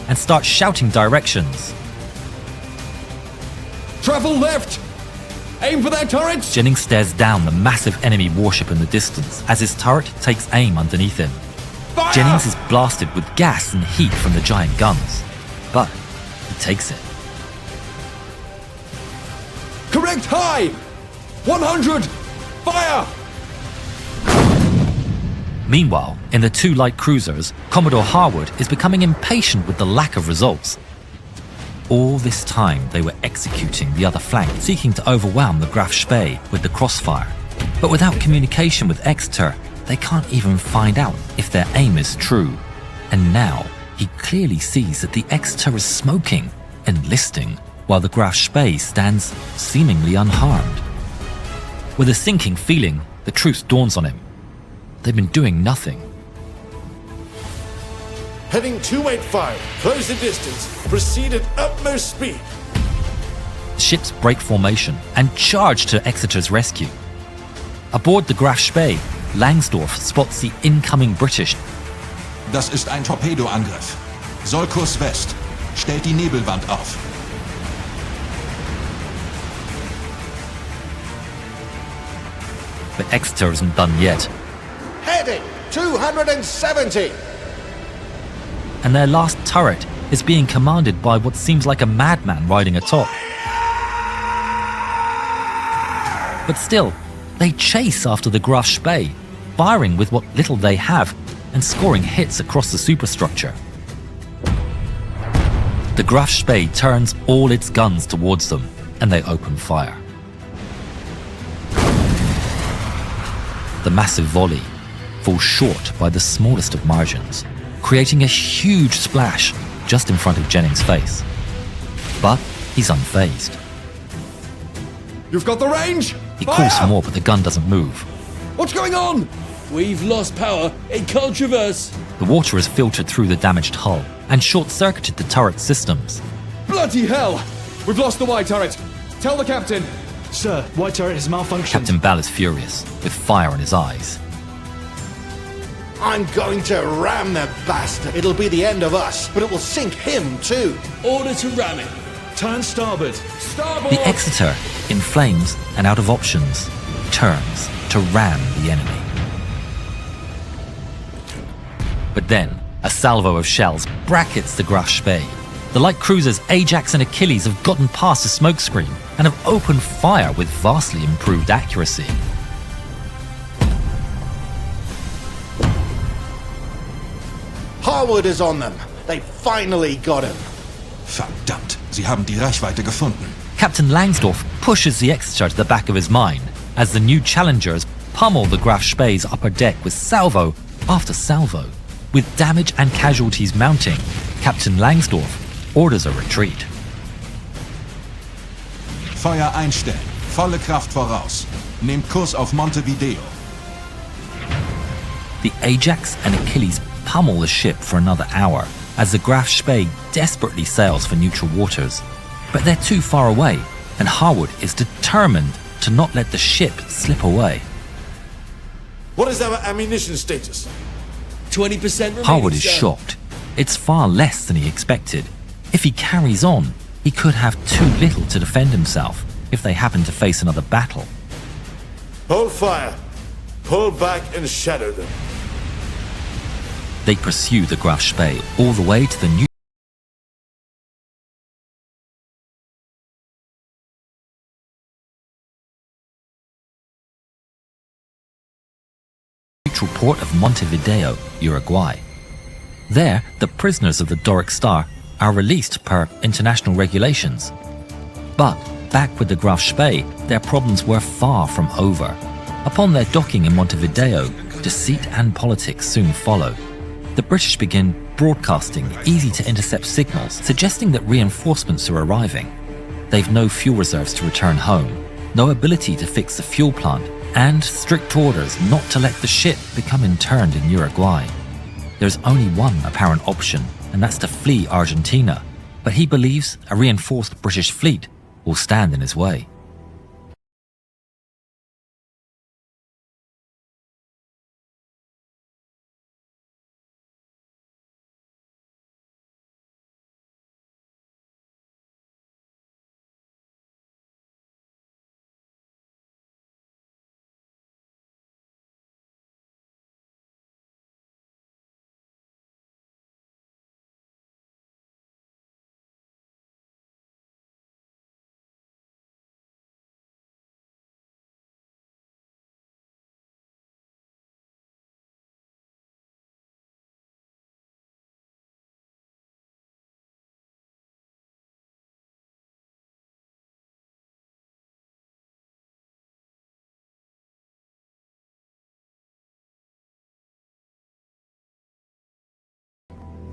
and starts shouting directions. Travel left! Aim for their turrets! Jennings stares down the massive enemy warship in the distance as his turret takes aim underneath him. Fire! Jennings is blasted with gas and heat from the giant guns, but he takes it. Correct high! 100! Fire! Meanwhile, in the two light cruisers, Commodore Harwood is becoming impatient with the lack of results. All this time they were executing the other flank, seeking to overwhelm the Graff Spee with the crossfire. But without communication with Exeter, they can't even find out if their aim is true. And now, he clearly sees that the Exeter is smoking, enlisting, while the Graff Spee stands seemingly unharmed. With a sinking feeling, the truth dawns on him. They've been doing nothing. Heading 285, close the distance, proceed at utmost speed. The ships break formation and charge to Exeter's rescue. Aboard the Graff Spee, Langsdorff spots the incoming British. Das ist ein Torpedoangriff. Soll Kurs West. Stellt die Nebelwand auf. But Exeter isn't done yet, Heading 270. and their last turret is being commanded by what seems like a madman riding atop. But still, they chase after the Graff Spee, firing with what little they have and scoring hits across the superstructure. The Graff Spee turns all its guns towards them, and they open fire. The massive volley falls short by the smallest of margins, creating a huge splash just in front of Jennings' face. But he's unfazed. You've got the range! He Fire! calls for more, but the gun doesn't move. What's going on? We've lost power. It can't traverse. The water has filtered through the damaged hull and short-circuited the turret systems. Bloody hell! We've lost the Y turret. Tell the captain. Sir, white turret has malfunctioned. Captain Ball is furious, with fire in his eyes. I'm going to ram the bastard. It'll be the end of us, but it will sink him too. Order to ram it. Turn starboard. Starboard! The Exeter, in flames and out of options, turns to ram the enemy. But then, a salvo of shells brackets the Graff Spee. The light cruisers Ajax and Achilles have gotten past the smokescreen and have opened fire with vastly improved accuracy. Harwood is on them. They finally got him. Verdammt, sie haben die Reichweite gefunden. Captain Langsdorff pushes the Exeter to the back of his mine as the new challengers pummel the Graff Spee's upper deck with salvo after salvo. With damage and casualties mounting, Captain Langsdorff orders a retreat. Feuer einstellen. Volle Kraft voraus. Nehmt Kurs auf Montevideo. The Ajax and Achilles pummel the ship for another hour as the Graff Spee desperately sails for neutral waters. But they're too far away, and Harwood is determined to not let the ship slip away. What is our ammunition status? 20% remaining. Harwood is sir. shocked. It's far less than he expected. If he carries on, he could have too little to defend himself if they happen to face another battle. Hold fire. Pull back and shadow them. They pursue the Graff Spee all the way to the neutral port of Montevideo, Uruguay. There, the prisoners of the Doric Star are released per international regulations. But back with the Graff Spee, their problems were far from over. Upon their docking in Montevideo, deceit and politics soon follow. The British begin broadcasting easy-to-intercept signals suggesting that reinforcements are arriving. They've no fuel reserves to return home, no ability to fix the fuel plant, and strict orders not to let the ship become interned in Uruguay. There's only one apparent option, and that's to flee Argentina, but he believes a reinforced British fleet will stand in his way.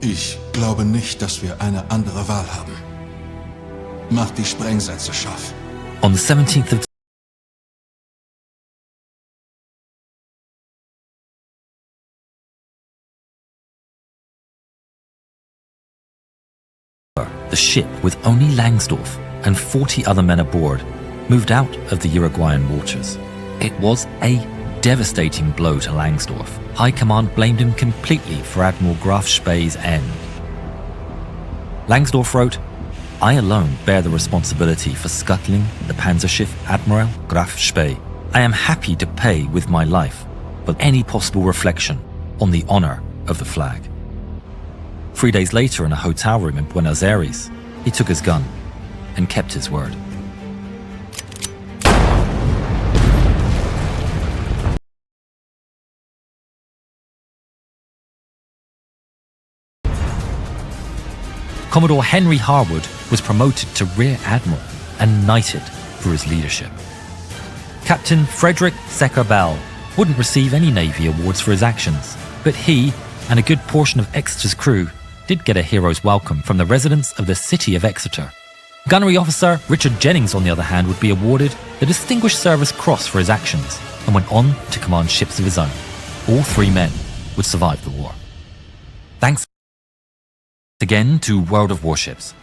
Ich glaube nicht, dass wir eine andere Wahl haben. Mach die Sprengsätze scharf. On the 17th of the ship, with only Langsdorff and 40 other men aboard, moved out of the Uruguayan waters. It was a devastating blow to Langsdorff. High Command blamed him completely for Admiral Graf Spee's end. Langsdorff wrote, "I alone bear the responsibility for scuttling the Panzerschiff Admiral Graf Spee. I am happy to pay with my life for any possible reflection on the honor of the flag." 3 days later, in a hotel room in Buenos Aires, he took his gun and kept his word. Commodore Henry Harwood was promoted to Rear Admiral and knighted for his leadership. Captain Frederick Secker-Bell wouldn't receive any Navy awards for his actions, but he and a good portion of Exeter's crew did get a hero's welcome from the residents of the city of Exeter. Gunnery Officer Richard Jennings, on the other hand, would be awarded the Distinguished Service Cross for his actions and went on to command ships of his own. All 3 men would survive the war. Thanks again to World of Warships.